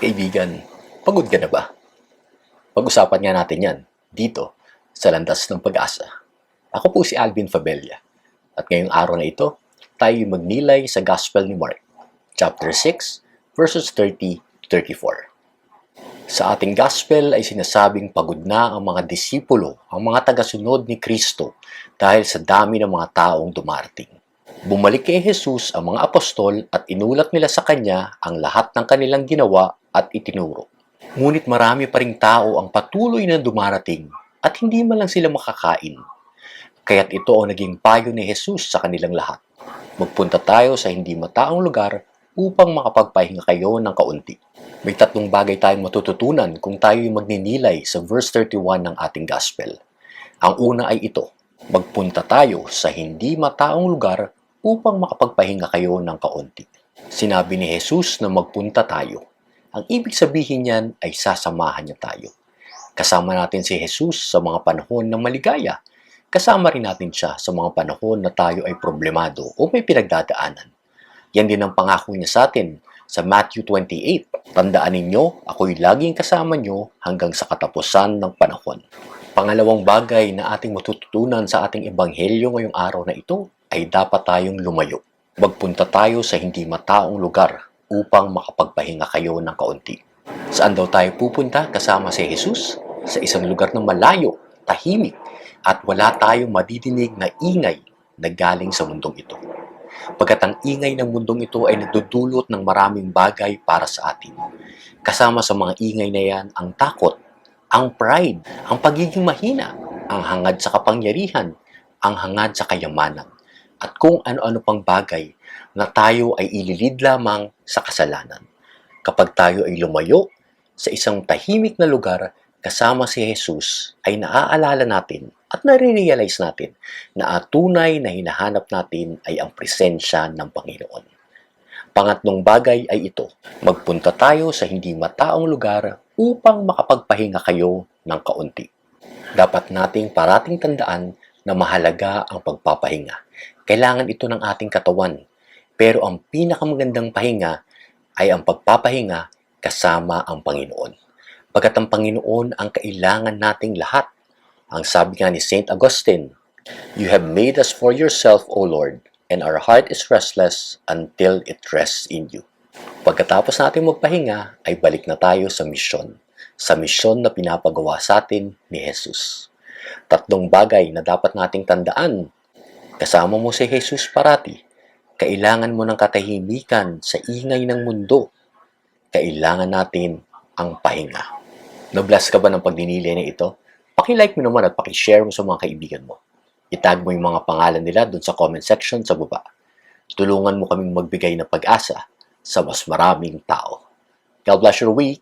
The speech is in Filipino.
Kaibigan, pagod ka na ba? Pag-usapan nga natin yan, dito, sa Landas ng Pag-asa. Ako po si Alvin Fabella, at ngayong araw na ito, tayo magnilay sa Gospel ni Mark, chapter 6, verses 30 to 34. Sa ating Gospel ay sinasabing pagod na ang mga disipulo, ang mga tagasunod ni Kristo, dahil sa dami ng mga taong dumarating. Bumalik kay Jesus ang mga apostol at inulat nila sa kanya ang lahat ng kanilang ginawa at itinuro. Ngunit marami pa ring tao ang patuloy na dumarating at hindi man lang sila makakain. Kaya't ito ang naging payo ni Jesus sa kanilang lahat. Magpunta tayo sa hindi mataong lugar upang makapagpahinga kayo ng kaunti. May tatlong bagay tayong matututunan kung tayo'y magninilay sa verse 31 ng ating gospel. Ang una ay ito, magpunta tayo sa hindi mataong lugar upang makapagpahinga kayo ng kaunti. Sinabi ni Jesus na magpunta tayo. Ang ibig sabihin niyan ay sasamahan niya tayo. Kasama natin si Jesus sa mga panahon ng maligaya. Kasama rin natin siya sa mga panahon na tayo ay problemado o may pinagdadaanan. Yan din ang pangako niya sa atin sa Matthew 28. Tandaan ninyo, ako'y laging kasama niyo hanggang sa katapusan ng panahon. Pangalawang bagay na ating matututunan sa ating ebanghelyo ngayong araw na ito ay dapat tayong lumayo. Magpunta tayo sa hindi mataong lugar upang makapagpahinga kayo ng kaunti. Saan daw tayo pupunta kasama si Jesus? Sa isang lugar na malayo, tahimik, at wala tayong madidinig na ingay na galing sa mundong ito. Pagkat ang ingay ng mundong ito ay nagdudulot ng maraming bagay para sa atin. Kasama sa mga ingay na yan ang takot, ang pride, ang pagiging mahina, ang hangad sa kapangyarihan, ang hangad sa kayamanan, at kung ano-ano pang bagay na tayo ay ililid lamang sa kasalanan. Kapag tayo ay lumayo sa isang tahimik na lugar kasama si Jesus, ay naaalala natin at nare-realize natin na tunay na hinahanap natin ay ang presensya ng Panginoon. Pangatlong bagay ay ito, magpunta tayo sa hindi mataong lugar upang makapagpahinga kayo ng kaunti. Dapat nating parating tandaan na mahalaga ang pagpapahinga. Kailangan ito ng ating katawan. Pero ang pinakamagandang pahinga ay ang pagpapahinga kasama ang Panginoon. Pagkat ang Panginoon ang kailangan nating lahat. Ang sabi nga ni St. Augustine, "You have made us for yourself, O Lord, and our heart is restless until it rests in you." Pagkatapos natin magpahinga, ay balik na tayo sa misyon. Sa misyon na pinapagawa sa atin ni Jesus. Tatlong bagay na dapat nating tandaan. Kasama mo si Jesus parati. Kailangan mo ng katahimikan sa ingay ng mundo. Kailangan natin ang pahinga. Na-bless ka ba ng pagninilay na ito? Paki-like mo naman at paki-share mo sa mga kaibigan mo. Itag mo yung mga pangalan nila doon sa comment section sa baba. Tulungan mo kaming magbigay ng pag-asa sa mas maraming tao. God bless your week!